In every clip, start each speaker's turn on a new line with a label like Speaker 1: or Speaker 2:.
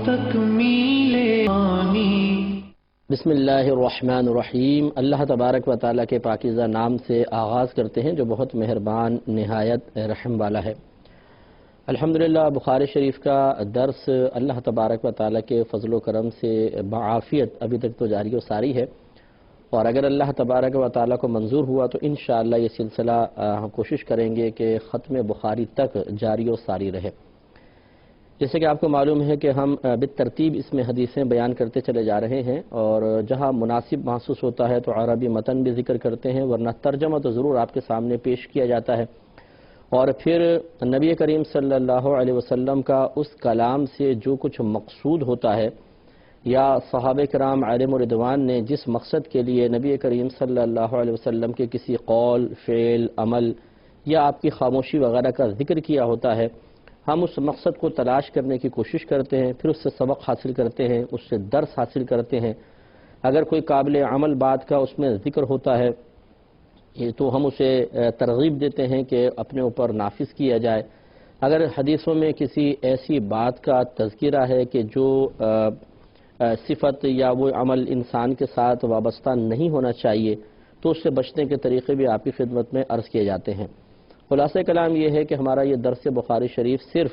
Speaker 1: تکمیل آنی۔
Speaker 2: بسم اللہ الرحمن الرحیم۔ اللہ تبارک و تعالیٰ کے پاکیزہ نام سے آغاز کرتے ہیں جو بہت مہربان نہایت رحم والا ہے۔ الحمدللہ بخاری شریف کا درس اللہ تبارک و تعالیٰ کے فضل و کرم سے بعافیت ابھی تک تو جاری و ساری ہے، اور اگر اللہ تبارک و تعالیٰ کو منظور ہوا تو انشاءاللہ یہ سلسلہ ہم کوشش کریں گے کہ ختم بخاری تک جاری و ساری رہے۔ جیسے کہ آپ کو معلوم ہے کہ ہم بالترتیب اس میں حدیثیں بیان کرتے چلے جا رہے ہیں، اور جہاں مناسب محسوس ہوتا ہے تو عربی متن بھی ذکر کرتے ہیں، ورنہ ترجمہ تو ضرور آپ کے سامنے پیش کیا جاتا ہے، اور پھر نبی کریم صلی اللہ علیہ وسلم کا اس کلام سے جو کچھ مقصود ہوتا ہے، یا صحابہ کرام علیہم رضوان نے جس مقصد کے لیے نبی کریم صلی اللہ علیہ وسلم کے کسی قول، فعل، عمل یا آپ کی خاموشی وغیرہ کا ذکر کیا ہوتا ہے، ہم اس مقصد کو تلاش کرنے کی کوشش کرتے ہیں، پھر اس سے سبق حاصل کرتے ہیں، اس سے درس حاصل کرتے ہیں۔ اگر کوئی قابل عمل بات کا اس میں ذکر ہوتا ہے تو ہم اسے ترغیب دیتے ہیں کہ اپنے اوپر نافذ کیا جائے۔ اگر حدیثوں میں کسی ایسی بات کا تذکرہ ہے کہ جو صفت یا وہ عمل انسان کے ساتھ وابستہ نہیں ہونا چاہیے تو اس سے بچنے کے طریقے بھی آپ کی خدمت میں عرض کیے جاتے ہیں۔ خلاصہ کلام یہ ہے کہ ہمارا یہ درس بخاری شریف صرف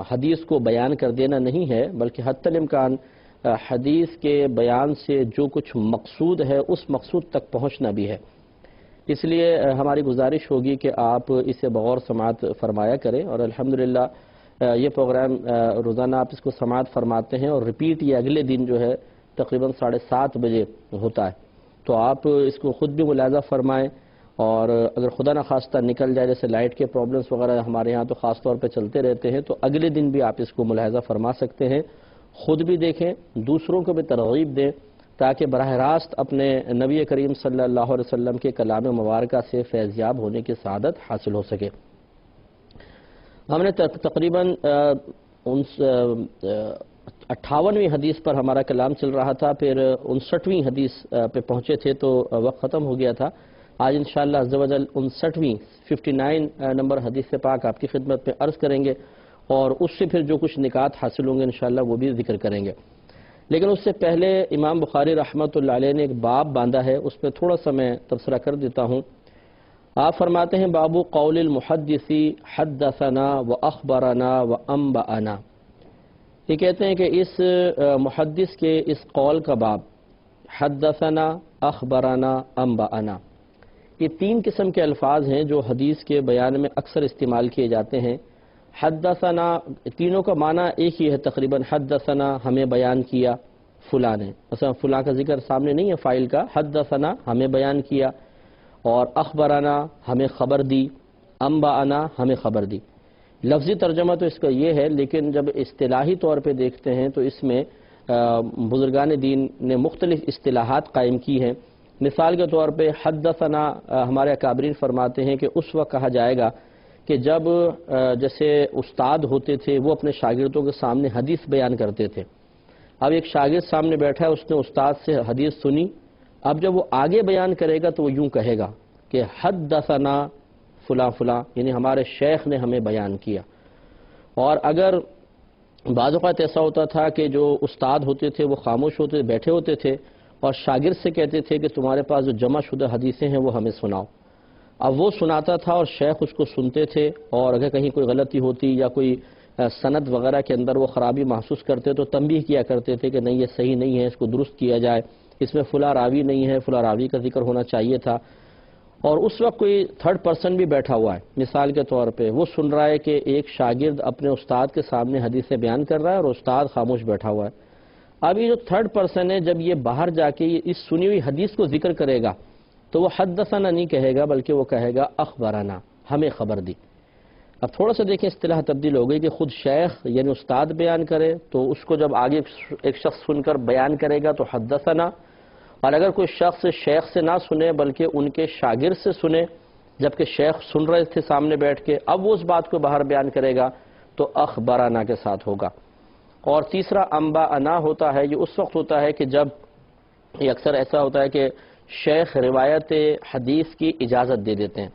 Speaker 2: حدیث کو بیان کر دینا نہیں ہے، بلکہ حتی الامکان حدیث کے بیان سے جو کچھ مقصود ہے اس مقصود تک پہنچنا بھی ہے۔ اس لیے ہماری گزارش ہوگی کہ آپ اسے بغور سماعت فرمایا کریں، اور الحمدللہ یہ پروگرام روزانہ آپ اس کو سماعت فرماتے ہیں، اور ریپیٹ یہ اگلے دن جو ہے تقریباً 7:30 بجے ہوتا ہے، تو آپ اس کو خود بھی ملاحظہ فرمائیں، اور اگر خدا نخواستہ نکل جائے، جیسے لائٹ کے پرابلمس وغیرہ ہمارے ہاں تو خاص طور پہ چلتے رہتے ہیں، تو اگلے دن بھی آپ اس کو ملاحظہ فرما سکتے ہیں، خود بھی دیکھیں، دوسروں کو بھی ترغیب دیں، تاکہ براہ راست اپنے نبی کریم صلی اللہ علیہ وسلم کے کلام مبارکہ سے فیضیاب ہونے کی سعادت حاصل ہو سکے۔ ہم نے تقریباً 58ویں حدیث پر ہمارا کلام چل رہا تھا، پھر 59ویں حدیث پہ پہنچے تھے تو وقت ختم ہو گیا تھا۔ آج انشاءاللہ عز و جل 59 نمبر حدیث پاک آپ کی خدمت میں عرض کریں گے، اور اس سے پھر جو کچھ نکات حاصل ہوں گے انشاءاللہ وہ بھی ذکر کریں گے۔ لیکن اس سے پہلے امام بخاری رحمۃ اللہ علیہ نے ایک باب باندھا ہے، اس پہ تھوڑا سا میں تبصرہ کر دیتا ہوں۔ آپ فرماتے ہیں باب قول المحدث حدثنا و اخبرنا و انبأنا۔ یہ کہتے ہیں کہ اس محدث کے اس قول کا باب حدثنا، اخبرنا، انبأنا، یہ 3 قسم کے الفاظ ہیں جو حدیث کے بیان میں اکثر استعمال کیے جاتے ہیں۔ حدثنا، تینوں کا معنی ایک ہی ہے تقریباً، حدثنا ہمیں بیان کیا فلاں نے، مثلا فلاں کا ذکر سامنے نہیں ہے فاعل کا، حدثنا ہمیں بیان کیا، اور اخبرنا ہمیں خبر دی، انبأنا ہمیں خبر دی۔ لفظی ترجمہ تو اس کا یہ ہے، لیکن جب اصطلاحی طور پہ دیکھتے ہیں تو اس میں بزرگان دین نے مختلف اصطلاحات قائم کی ہیں۔ مثال کے طور پہ حدثنا ہمارے اکابرین فرماتے ہیں کہ اس وقت کہا جائے گا کہ جب جیسے استاد ہوتے تھے وہ اپنے شاگردوں کے سامنے حدیث بیان کرتے تھے۔ اب ایک شاگرد سامنے بیٹھا ہے، اس نے استاد سے حدیث سنی، اب جب وہ آگے بیان کرے گا تو وہ یوں کہے گا کہ حدثنا فلاں فلاں، یعنی ہمارے شیخ نے ہمیں بیان کیا۔ اور اگر بعض اوقات ایسا ہوتا تھا کہ جو استاد ہوتے تھے وہ خاموش ہوتے بیٹھے ہوتے تھے اور شاگرد سے کہتے تھے کہ تمہارے پاس جو جمع شدہ حدیثیں ہیں وہ ہمیں سناؤ۔ اب وہ سناتا تھا اور شیخ اس کو سنتے تھے، اور اگر کہیں کوئی غلطی ہوتی یا کوئی سند وغیرہ کے اندر وہ خرابی محسوس کرتے تو تنبیہ کیا کرتے تھے کہ نہیں یہ صحیح نہیں ہے، اس کو درست کیا جائے، اس میں فلاں راوی نہیں ہے، فلاں راوی کا ذکر ہونا چاہیے تھا۔ اور اس وقت کوئی تھرڈ پرسن بھی بیٹھا ہوا ہے، مثال کے طور پہ وہ سن رہا ہے کہ ایک شاگرد اپنے استاد کے سامنے حدیثیں بیان کر رہا ہے اور استاد خاموش بیٹھا ہوا ہے۔ اب یہ جو تھرڈ پرسن ہے جب یہ باہر جا کے اس سنی ہوئی حدیث کو ذکر کرے گا تو وہ حدثنا نہیں کہے گا، بلکہ وہ کہے گا اخبرنا، ہمیں خبر دی۔ اب تھوڑا سا دیکھیں اصطلاح تبدیل ہو گئی کہ خود شیخ یعنی استاد بیان کرے تو اس کو جب آگے ایک شخص سن کر بیان کرے گا تو حدثنا، اور اگر کوئی شخص شیخ سے نہ سنے بلکہ ان کے شاگرد سے سنے جبکہ شیخ سن رہے تھے سامنے بیٹھ کے، اب وہ اس بات کو باہر بیان کرے گا تو اخبرنا کے ساتھ ہوگا۔ اور تیسرا انبأنا ہوتا ہے، یہ اس وقت ہوتا ہے کہ جب یہ اکثر ایسا ہوتا ہے کہ شیخ روایت حدیث کی اجازت دے دیتے ہیں۔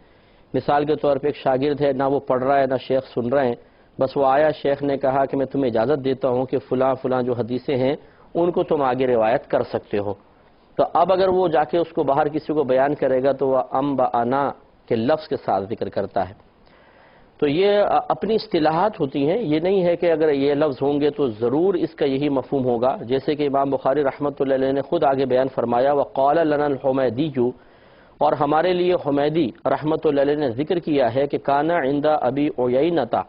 Speaker 2: مثال کے طور پہ ایک شاگرد ہے، نہ وہ پڑھ رہا ہے نہ شیخ سن رہے ہیں، بس وہ آیا، شیخ نے کہا کہ میں تمہیں اجازت دیتا ہوں کہ فلاں فلاں جو حدیثیں ہیں ان کو تم آگے روایت کر سکتے ہو۔ تو اب اگر وہ جا کے اس کو باہر کسی کو بیان کرے گا تو وہ انبأنا کے لفظ کے ساتھ ذکر کرتا ہے۔ تو یہ اپنی اصطلاحات ہوتی ہیں، یہ نہیں ہے کہ اگر یہ لفظ ہوں گے تو ضرور اس کا یہی مفہوم ہوگا، جیسے کہ امام بخاری رحمۃ اللہ علیہ نے خود آگے بیان فرمایا وقال لنا الحمیدی، اور ہمارے لیے حمیدی رحمۃ اللہ علیہ نے ذکر کیا ہے کہ کانا عند ابی عیینہ،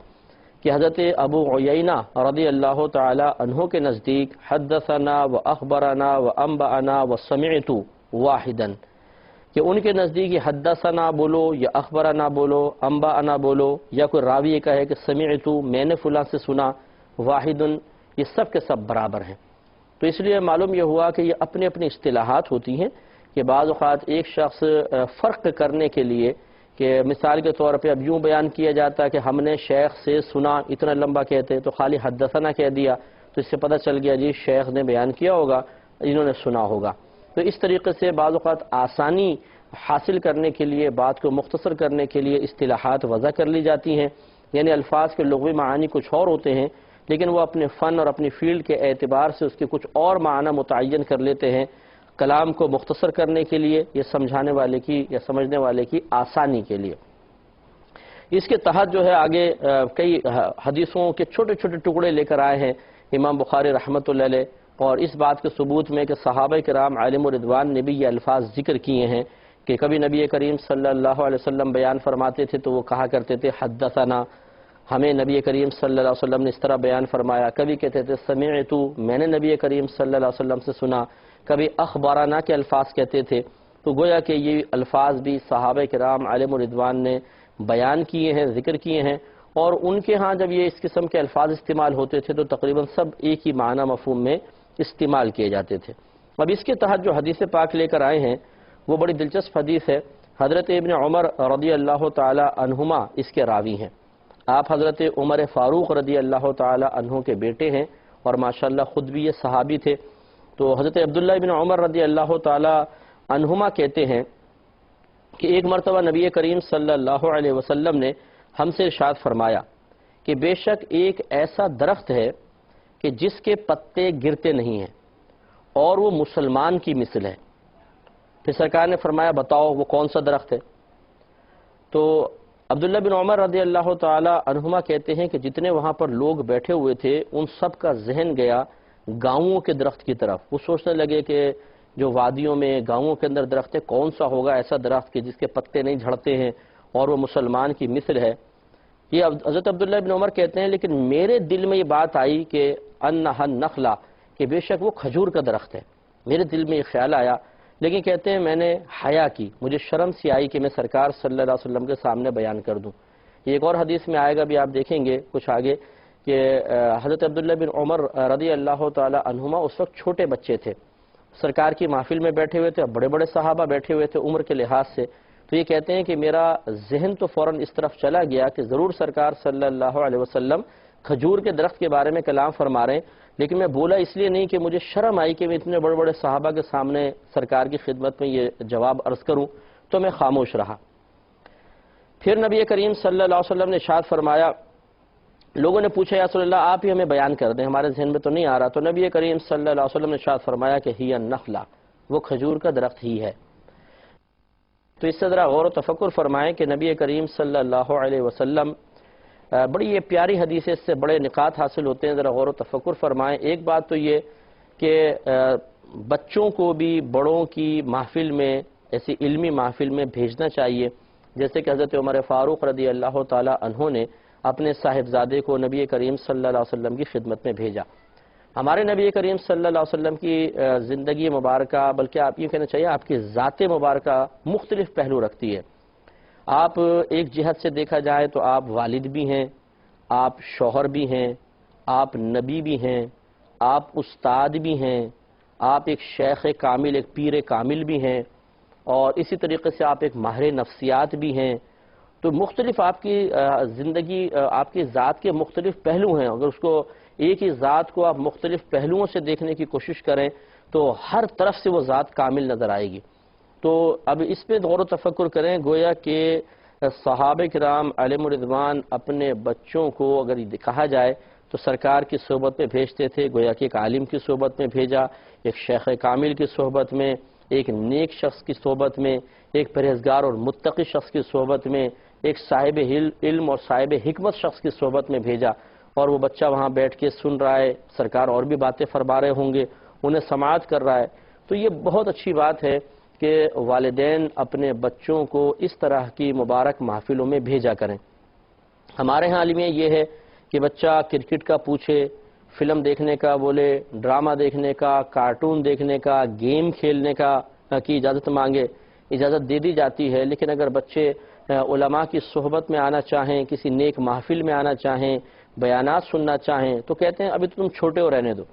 Speaker 2: کہ حضرت ابو عیینہ رضی اللہ تعالی عنہ کے نزدیک حدثنا و اخبرنا و انبأنا و سمعت واحدا، کہ ان کے نزدیک یہ حدثنا بولو یا اخبرنا بولو، انبأنا بولو، یا کوئی راوی یہ کہے کہ سمعت میں نے فلاں سے سنا، واحد، یہ سب کے سب برابر ہیں۔ تو اس لیے معلوم یہ ہوا کہ یہ اپنی اپنی اصطلاحات ہوتی ہیں کہ بعض اوقات ایک شخص فرق کرنے کے لیے، کہ مثال کے طور پہ اب یوں بیان کیا جاتا ہے کہ ہم نے شیخ سے سنا، اتنا لمبا کہتے تو خالی حدثنا کہہ دیا تو اس سے پتہ چل گیا جی شیخ نے بیان کیا ہوگا، انہوں نے سنا ہوگا۔ تو اس طریقے سے بعض اوقات آسانی حاصل کرنے کے لیے، بات کو مختصر کرنے کے لیے اصطلاحات وضع کر لی جاتی ہیں، یعنی الفاظ کے لغوی معانی کچھ اور ہوتے ہیں لیکن وہ اپنے فن اور اپنی فیلڈ کے اعتبار سے اس کے کچھ اور معنی متعین کر لیتے ہیں، کلام کو مختصر کرنے کے لیے، یہ سمجھانے والے کی یا سمجھنے والے کی آسانی کے لیے۔ اس کے تحت جو ہے آگے کئی حدیثوں کے چھوٹے چھوٹے ٹکڑے لے کر آئے ہیں امام بخاری رحمۃ اللہ علیہ، اور اس بات کے ثبوت میں کہ صحابہ کرام علیہم الرضوان نے بھی یہ الفاظ ذکر کیے ہیں کہ کبھی نبی کریم صلی اللہ علیہ وسلم بیان فرماتے تھے تو وہ کہا کرتے تھے حدثنا، ہمیں نبی کریم صلی اللہ علیہ وسلم نے اس طرح بیان فرمایا، کبھی کہتے تھے سمعت، میں نے نبی کریم صلی اللہ علیہ وسلم سے سنا، کبھی اخبارانہ کے الفاظ کہتے تھے۔ تو گویا کہ یہ الفاظ بھی صحابہ کرام علیہم الرضوان نے بیان کیے ہیں، ذکر کیے ہیں، اور ان کے ہاں جب یہ اس قسم کے الفاظ استعمال ہوتے تھے تو تقریباً سب ایک ہی معنی مفہوم میں استعمال کیے جاتے تھے۔ اب اس کے تحت جو حدیث پاک لے کر آئے ہیں وہ بڑی دلچسپ حدیث ہے۔ حضرت ابن عمر رضی اللہ تعالی عنہما اس کے راوی ہیں۔ آپ حضرت عمر فاروق رضی اللہ تعالی عنہ کے بیٹے ہیں اور ماشاءاللہ خود بھی یہ صحابی تھے۔ تو حضرت عبداللہ بن عمر رضی اللہ تعالی عنہما کہتے ہیں کہ ایک مرتبہ نبی کریم صلی اللہ علیہ وسلم نے ہم سے ارشاد فرمایا کہ بے شک ایک ایسا درخت ہے کہ جس کے پتے گرتے نہیں ہیں اور وہ مسلمان کی مثل ہے۔ پھر سرکار نے فرمایا بتاؤ وہ کون سا درخت ہے؟ تو عبداللہ بن عمر رضی اللہ تعالی عنہما کہتے ہیں کہ جتنے وہاں پر لوگ بیٹھے ہوئے تھے ان سب کا ذہن گیا گاؤں کے درخت کی طرف۔ وہ سوچنے لگے کہ جو وادیوں میں گاؤں کے اندر درخت ہے کون سا ہوگا ایسا درخت کہ جس کے پتے نہیں جھڑتے ہیں اور وہ مسلمان کی مثل ہے۔ یہ حضرت عبداللہ بن عمر کہتے ہیں لیکن میرے دل میں یہ بات آئی کہ انہا النخلا، کہ بے شک وہ کھجور کا درخت ہے، میرے دل میں یہ خیال آیا، لیکن کہتے ہیں میں نے حیا کی، مجھے شرم سی آئی کہ میں سرکار صلی اللہ علیہ وسلم کے سامنے بیان کر دوں۔ یہ ایک اور حدیث میں آئے گا بھی، آپ دیکھیں گے کچھ آگے کہ حضرت عبداللہ بن عمر رضی اللہ تعالی عنہما اس وقت چھوٹے بچے تھے، سرکار کی محفل میں بیٹھے ہوئے تھے، بڑے بڑے صحابہ بیٹھے ہوئے تھے عمر کے لحاظ سے۔ تو یہ کہتے ہیں کہ میرا ذہن تو فوراً اس طرف چلا گیا کہ ضرور سرکار صلی اللہ علیہ وسلم کھجور کے درخت کے بارے میں کلام فرما رہے ہیں، لیکن میں بولا اس لیے نہیں کہ مجھے شرم آئی کہ میں اتنے بڑے بڑے صحابہ کے سامنے سرکار کی خدمت میں یہ جواب عرض کروں، تو میں خاموش رہا۔ پھر نبی کریم صلی اللہ علیہ وسلم نے ارشاد فرمایا، لوگوں نے پوچھا یا رسول اللہ آپ ہی ہمیں بیان کر دیں، ہمارے ذہن میں تو نہیں آ رہا۔ تو نبی کریم صلی اللہ علیہ وسلم نے ارشاد فرمایا کہ ہی النخلا، وہ کھجور کا درخت ہی ہے۔ تو اس سے ذرا غور و تفکر فرمائیں کہ نبی کریم صلی اللہ علیہ وسلم، بڑی یہ پیاری حدیث ہے، اس سے بڑے نکات حاصل ہوتے ہیں، ذرا غور و تفکر فرمائیں۔ ایک بات تو یہ کہ بچوں کو بھی بڑوں کی محفل میں، ایسی علمی محفل میں بھیجنا چاہیے، جیسے کہ حضرت عمر فاروق رضی اللہ تعالی عنہ نے اپنے صاحبزادے کو نبی کریم صلی اللہ علیہ وسلم کی خدمت میں بھیجا۔ ہمارے نبی کریم صلی اللہ علیہ وسلم کی زندگی مبارکہ، بلکہ آپ یہ کہنا چاہیے آپ کی ذات مبارکہ مختلف پہلو رکھتی ہے۔ آپ ایک جہت سے دیکھا جائے تو آپ والد بھی ہیں، آپ شوہر بھی ہیں، آپ نبی بھی ہیں، آپ استاد بھی ہیں، آپ ایک شیخ کامل، ایک پیر کامل بھی ہیں، اور اسی طریقے سے آپ ایک ماہر نفسیات بھی ہیں۔ تو مختلف آپ کی زندگی، آپ کی ذات کے مختلف پہلو ہیں۔ اگر اس کو ایک ہی ذات کو آپ مختلف پہلوؤں سے دیکھنے کی کوشش کریں تو ہر طرف سے وہ ذات کامل نظر آئے گی۔ تو اب اس پہ غور و تفکر کریں، گویا کہ صحابہ کرام علیہم الرضوان اپنے بچوں کو اگر کہا جائے تو سرکار کی صحبت میں بھیجتے تھے، گویا کہ ایک عالم کی صحبت میں بھیجا، ایک شیخ کامل کی صحبت میں، ایک نیک شخص کی صحبت میں، ایک پرہیزگار اور متقی شخص کی صحبت میں، ایک صاحب علم اور صاحب حکمت شخص کی صحبت میں بھیجا، اور وہ بچہ وہاں بیٹھ کے سن رہا ہے، سرکار اور بھی باتیں فرما رہے ہوں گے، انہیں سماعت کر رہا ہے۔ تو یہ بہت اچھی بات ہے کہ والدین اپنے بچوں کو اس طرح کی مبارک محفلوں میں بھیجا کریں۔ ہمارے ہاں عالمیہ یہ ہے کہ بچہ کرکٹ کا پوچھے، فلم دیکھنے کا بولے، ڈرامہ دیکھنے کا، کارٹون دیکھنے کا، گیم کھیلنے کا کی اجازت مانگے، اجازت دے دی جاتی ہے، لیکن اگر بچے علماء کی صحبت میں آنا چاہیں، کسی نیک محفل میں آنا چاہیں، بیانات سننا چاہیں، تو کہتے ہیں ابھی تو تم چھوٹے ہو، رہنے دو۔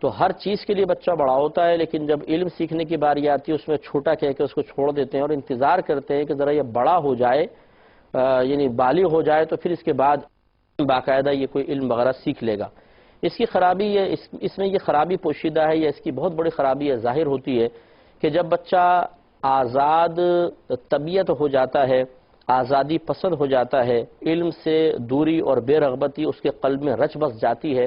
Speaker 2: تو ہر چیز کے لیے بچہ بڑا ہوتا ہے، لیکن جب علم سیکھنے کی باری آتی ہے اس میں چھوٹا کہہ کے اس کو چھوڑ دیتے ہیں اور انتظار کرتے ہیں کہ ذرا یہ بڑا ہو جائے، یعنی بالغ ہو جائے، تو پھر اس کے بعد باقاعدہ یہ کوئی علم وغیرہ سیکھ لے گا۔ اس کی خرابی ہے، اس میں یہ خرابی پوشیدہ ہے، یا اس کی بہت بڑی خرابی ہے ظاہر ہوتی ہے کہ جب بچہ آزاد طبیعت ہو جاتا ہے، آزادی پسند ہو جاتا ہے، علم سے دوری اور بے رغبتی اس کے قلب میں رچ بس جاتی ہے،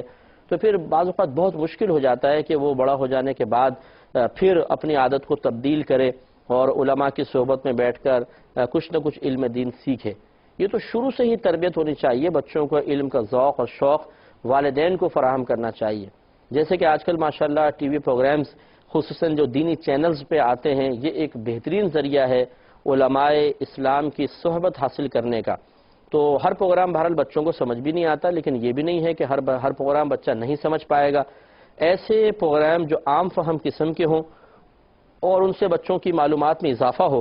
Speaker 2: تو پھر بعض اوقات بہت مشکل ہو جاتا ہے کہ وہ بڑا ہو جانے کے بعد پھر اپنی عادت کو تبدیل کرے اور علماء کی صحبت میں بیٹھ کر کچھ نہ کچھ علم دین سیکھے۔ یہ تو شروع سے ہی تربیت ہونی چاہیے، بچوں کو علم کا ذوق اور شوق والدین کو فراہم کرنا چاہیے۔ جیسے کہ آج کل ماشاءاللہ ٹی وی پروگرامز خصوصاً جو دینی چینلز پہ آتے ہیں، یہ ایک بہترین ذریعہ ہے علماء اسلام کی صحبت حاصل کرنے کا۔ تو ہر پروگرام بہرحال بچوں کو سمجھ بھی نہیں آتا، لیکن یہ بھی نہیں ہے کہ ہر پروگرام بچہ نہیں سمجھ پائے گا۔ ایسے پروگرام جو عام فہم قسم کے ہوں اور ان سے بچوں کی معلومات میں اضافہ ہو،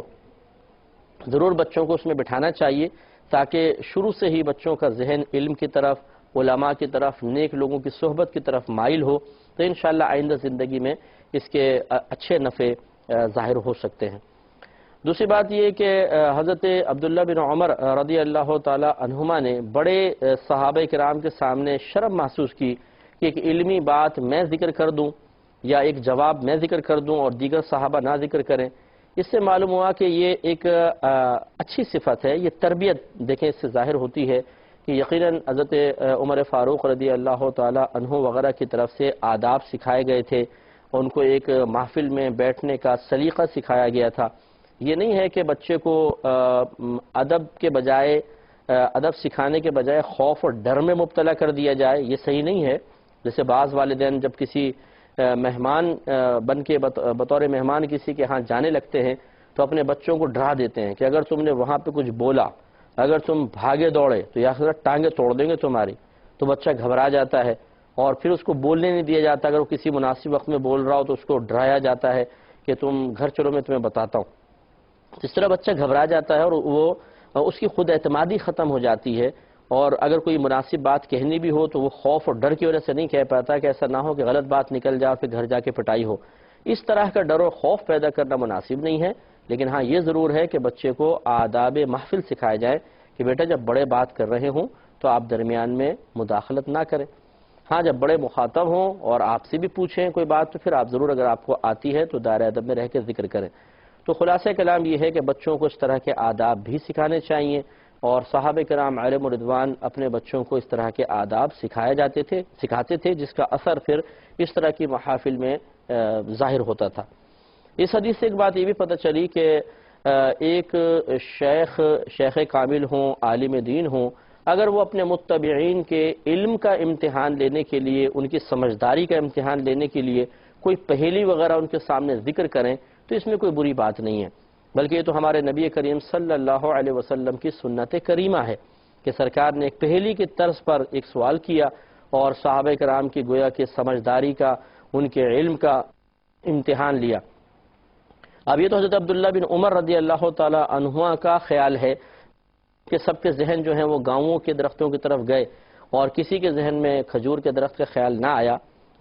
Speaker 2: ضرور بچوں کو اس میں بٹھانا چاہیے تاکہ شروع سے ہی بچوں کا ذہن علم کی طرف، علماء کی طرف، نیک لوگوں کی صحبت کی طرف مائل ہو، تو انشاءاللہ آئندہ زندگی میں اس کے اچھے نفع ظاہر ہو سکتے ہیں۔ دوسری بات یہ کہ حضرت عبداللہ بن عمر رضی اللہ تعالی عنہما نے بڑے صحابہ کرام کے سامنے شرم محسوس کی کہ ایک علمی بات میں ذکر کر دوں یا ایک جواب میں ذکر کر دوں اور دیگر صحابہ نہ ذکر کریں۔ اس سے معلوم ہوا کہ یہ ایک اچھی صفت ہے، یہ تربیت دیکھیں اس سے ظاہر ہوتی ہے کہ یقیناً حضرت عمر فاروق رضی اللہ تعالی عنہ وغیرہ کی طرف سے آداب سکھائے گئے تھے، ان کو ایک محفل میں بیٹھنے کا سلیقہ سکھایا گیا تھا۔ یہ نہیں ہے کہ بچے کو ادب کے بجائے، ادب سکھانے کے بجائے خوف اور ڈر میں مبتلا کر دیا جائے، یہ صحیح نہیں ہے۔ جیسے بعض والدین جب کسی مہمان بن کے بطور مہمان کسی کے ہاں جانے لگتے ہیں تو اپنے بچوں کو ڈرا دیتے ہیں کہ اگر تم نے وہاں پہ کچھ بولا، اگر تم بھاگے دوڑے تو یا پھر ٹانگیں توڑ دیں گے تمہاری۔ تو بچہ گھبرا جاتا ہے اور پھر اس کو بولنے نہیں دیا جاتا، اگر وہ کسی مناسب وقت میں بول رہا ہو تو اس کو ڈرایا جاتا ہے کہ تم گھر چلو میں تمہیں بتاتا ہوں۔ اس طرح بچہ گھبرا جاتا ہے اور وہ اس کی خود اعتمادی ختم ہو جاتی ہے، اور اگر کوئی مناسب بات کہنی بھی ہو تو وہ خوف اور ڈر کی وجہ سے نہیں کہہ پاتا کہ ایسا نہ ہو کہ غلط بات نکل جائے پھر گھر جا کے پٹائی ہو۔ اس طرح کا ڈر اور خوف پیدا کرنا مناسب نہیں ہے، لیکن ہاں یہ ضرور ہے کہ بچے کو آداب محفل سکھائے جائے کہ بیٹا جب بڑے بات کر رہے ہوں تو آپ درمیان میں مداخلت نہ کریں۔ ہاں جب بڑے مخاطب ہوں اور آپ سے بھی پوچھیں کوئی بات تو پھر آپ ضرور اگر آپ کو آتی ہے تو دائرہ ادب میں رہ کے ذکر کریں۔ تو خلاصہ کلام یہ ہے کہ بچوں کو اس طرح کے آداب بھی سکھانے چاہیے، اور صحابہ کرام علیہم الرضوان اپنے بچوں کو اس طرح کے آداب سکھاتے تھے جس کا اثر پھر اس طرح کی محافل میں ظاہر ہوتا تھا۔ اس حدیث سے ایک بات یہ بھی پتہ چلی کہ ایک شیخ کامل ہوں، عالم دین ہوں، اگر وہ اپنے متبعین کے علم کا امتحان لینے کے لیے، ان کی سمجھداری کا امتحان لینے کے لیے کوئی پہیلی وغیرہ ان کے سامنے ذکر کریں تو اس میں کوئی بری بات نہیں ہے، بلکہ یہ تو ہمارے نبی کریم صلی اللہ علیہ وسلم کی سنت کریمہ ہے کہ سرکار نے ایک پہیلی کی طرز پر ایک سوال کیا اور صحابہ کرام کی گویا کہ سمجھداری کا، ان کے علم کا امتحان لیا۔ اب یہ تو حضرت عبداللہ بن عمر رضی اللہ تعالی عنہما کا خیال ہے کہ سب کے ذہن جو ہیں وہ گاؤں کے درختوں کی طرف گئے اور کسی کے ذہن میں کھجور کے درخت کا خیال نہ آیا۔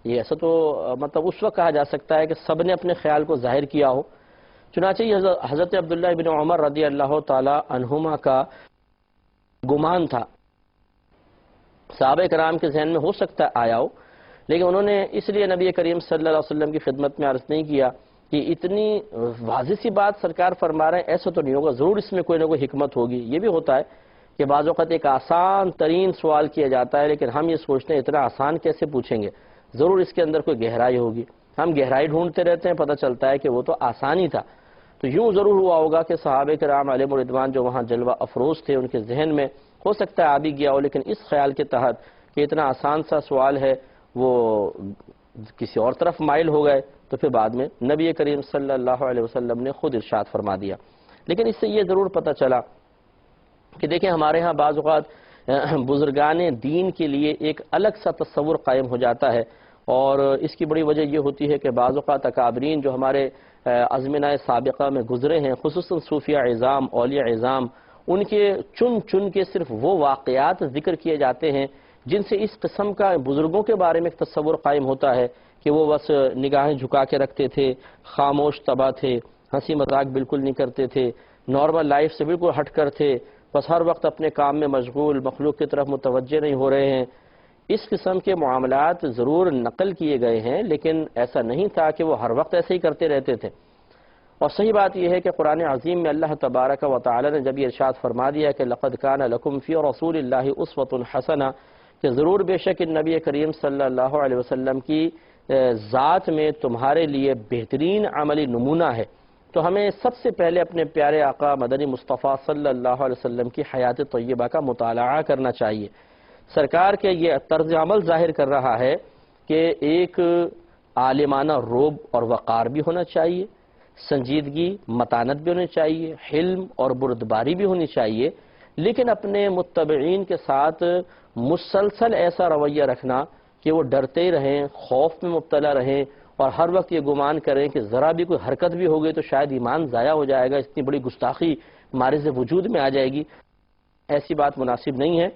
Speaker 2: یہ ایسا تو مطلب اس وقت کہا جا سکتا ہے کہ سب نے اپنے خیال کو ظاہر کیا ہو۔ چنانچہ یہ حضرت عبداللہ بن عمر رضی اللہ تعالی عنہما کا گمان تھا، صحابہ کرام کے ذہن میں ہو سکتا ہے آیا ہو، لیکن انہوں نے اس لیے نبی کریم صلی اللہ علیہ وسلم کی خدمت میں عرض نہیں کیا کہ اتنی واضح سی بات سرکار فرما رہے ہیں، ایسا تو نہیں ہوگا، ضرور اس میں کوئی نہ کوئی حکمت ہوگی۔ یہ بھی ہوتا ہے کہ بعض اوقات ایک آسان ترین سوال کیا جاتا ہے، لیکن ہم یہ سوچتے ہیں اتنا آسان کیسے پوچھیں گے، ضرور اس کے اندر کوئی گہرائی ہوگی۔ ہم گہرائی ڈھونڈتے رہتے ہیں، پتہ چلتا ہے کہ وہ تو آسان ہی تھا۔ تو یوں ضرور ہوا ہوگا کہ صحابہ کرام علیہم الرضوان جو وہاں جلوہ افروز تھے، ان کے ذہن میں ہو سکتا ہے آ بھی گیا ہو، لیکن اس خیال کے تحت کہ اتنا آسان سا سوال ہے وہ کسی اور طرف مائل ہو گئے، تو پھر بعد میں نبی کریم صلی اللہ علیہ وسلم نے خود ارشاد فرما دیا۔ لیکن اس سے یہ ضرور پتہ چلا کہ دیکھیں ہمارے ہاں بعض اوقات بزرگان دین کے لیے ایک الگ سا تصور قائم ہو جاتا ہے، اور اس کی بڑی وجہ یہ ہوتی ہے کہ بعض اوقات اکابرین جو ہمارے ازمنہ سابقہ میں گزرے ہیں، خصوصاً صوفیہ عظام، اولیاء عظام، ان کے چن کے صرف وہ واقعات ذکر کیے جاتے ہیں جن سے اس قسم کا بزرگوں کے بارے میں ایک تصور قائم ہوتا ہے کہ وہ بس نگاہیں جھکا کے رکھتے تھے، خاموش طبع تھے، ہنسی مذاق بالکل نہیں کرتے تھے، نارمل لائف سے بالکل ہٹ کر تھے، بس ہر وقت اپنے کام میں مشغول، مخلوق کی طرف متوجہ نہیں ہو رہے ہیں۔ اس قسم کے معاملات ضرور نقل کیے گئے ہیں، لیکن ایسا نہیں تھا کہ وہ ہر وقت ایسے ہی کرتے رہتے تھے۔ اور صحیح بات یہ ہے کہ قرآن عظیم میں اللہ تبارک و تعالی نے جب یہ ارشاد فرما دیا کہ لقد کان لکم فی رسول اللہ اسوۃ حسنہ، کہ ضرور بے شک ان نبی کریم صلی اللہ علیہ وسلم کی ذات میں تمہارے لیے بہترین عملی نمونہ ہے، تو ہمیں سب سے پہلے اپنے پیارے آقا مدنی مصطفیٰ صلی اللہ علیہ وسلم کی حیات طیبہ کا مطالعہ کرنا چاہیے۔ سرکار کے یہ طرز عمل ظاہر کر رہا ہے کہ ایک عالمانہ روب اور وقار بھی ہونا چاہیے، سنجیدگی، متانت بھی ہونی چاہیے، حلم اور بردباری بھی ہونی چاہیے، لیکن اپنے متبعین کے ساتھ مسلسل ایسا رویہ رکھنا کہ وہ ڈرتے ہی رہیں، خوف میں مبتلا رہیں، اور ہر وقت یہ گمان کریں کہ ذرا بھی کوئی حرکت بھی ہو گئی تو شاید ایمان ضائع ہو جائے گا، اتنی بڑی گستاخی مارز وجود میں آ جائے گی۔ ایسی بات مناسب نہیں ہے۔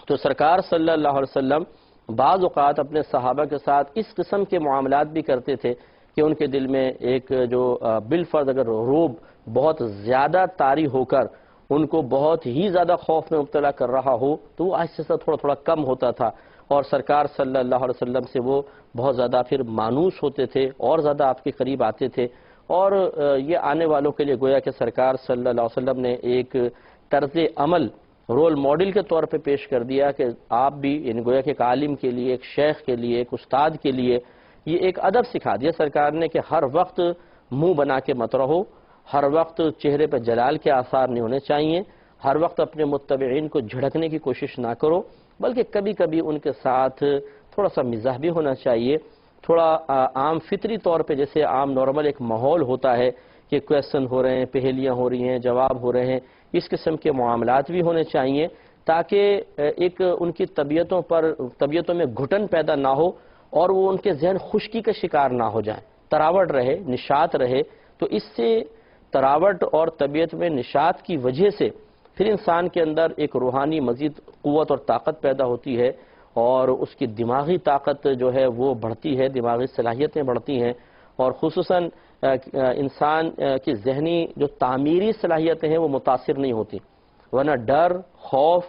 Speaker 2: تو سرکار صلی اللہ علیہ وسلم بعض اوقات اپنے صحابہ کے ساتھ اس قسم کے معاملات بھی کرتے تھے کہ ان کے دل میں ایک جو بالفرض اگر روب بہت زیادہ طاری ہو کر ان کو بہت ہی زیادہ خوف میں مبتلا کر رہا ہو تو وہ آہستہ سے تھوڑا تھوڑا کم ہوتا تھا، اور سرکار صلی اللہ علیہ وسلم سے وہ بہت زیادہ پھر مانوس ہوتے تھے اور زیادہ آپ کے قریب آتے تھے، اور یہ آنے والوں کے لیے گویا کہ سرکار صلی اللہ علیہ وسلم نے ایک طرز عمل رول ماڈل کے طور پہ پیش کر دیا کہ آپ بھی یعنی گویا کہ ایک عالم کے لیے، ایک شیخ کے لیے، ایک استاد کے لیے یہ ایک ادب سکھا دیا سرکار نے کہ ہر وقت منہ بنا کے مت رہو، ہر وقت چہرے پہ جلال کے آثار نہیں ہونے چاہیے، ہر وقت اپنے متبعین کو جھڑکنے کی کوشش نہ کرو، بلکہ کبھی کبھی ان کے ساتھ تھوڑا سا مزاح بھی ہونا چاہیے، تھوڑا عام فطری طور پہ جیسے عام نارمل ایک ماحول ہوتا ہے کہ کویسچن ہو رہے ہیں، پہیلیاں ہو رہی ہیں، جواب ہو رہے ہیں، اس قسم کے معاملات بھی ہونے چاہیے تاکہ ایک ان کی طبیعتوں میں گھٹن پیدا نہ ہو اور وہ ان کے ذہن خشکی کا شکار نہ ہو جائیں، تراوٹ رہے، نشاط رہے۔ تو اس سے تراوٹ اور طبیعت میں نشاط کی وجہ سے پھر انسان کے اندر ایک روحانی مزید قوت اور طاقت پیدا ہوتی ہے، اور اس کی دماغی طاقت جو ہے وہ بڑھتی ہے، دماغی صلاحیتیں بڑھتی ہیں، اور خصوصاً انسان کی ذہنی جو تعمیری صلاحیتیں ہیں وہ متاثر نہیں ہوتی، ورنہ ڈر، خوف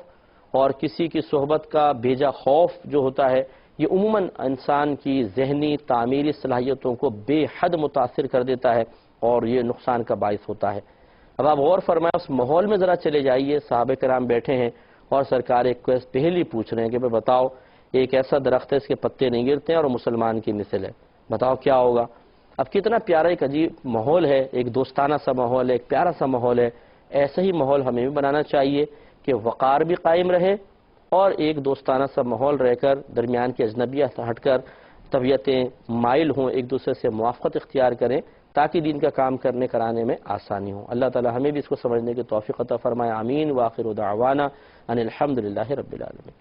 Speaker 2: اور کسی کی صحبت کا بھیجا خوف جو ہوتا ہے یہ عموماً انسان کی ذہنی تعمیری صلاحیتوں کو بے حد متاثر کر دیتا ہے اور یہ نقصان کا باعث ہوتا ہے۔ اب آپ غور فرمائیں، اس ماحول میں ذرا چلے جائیے، صحابہ کرام بیٹھے ہیں اور سرکار ایک پہلی پوچھ رہے ہیں کہ بتاؤ ایک ایسا درخت ہے اس کے پتے نہیں گرتے ہیں اور مسلمان کی مثل ہے، بتاؤ کیا ہوگا؟ اب کتنا پیارا ایک عجیب ماحول ہے، ایک دوستانہ سا ماحول ہے، ایک پیارا سا ماحول ہے۔ ایسا ہی ماحول ہمیں بھی بنانا چاہیے کہ وقار بھی قائم رہے اور ایک دوستانہ سا ماحول رہ کر درمیان کی اجنبیت ہٹ کر طبیعتیں مائل ہوں، ایک دوسرے سے موافقت اختیار کریں تاکہ دین کا کام کرنے کرانے میں آسانی ہو۔ اللہ تعالی ہمیں بھی اس کو سمجھنے کی توفیق عطا فرمائے، آمین۔ وآخر دعوانا ان الحمدللہ رب العالمین۔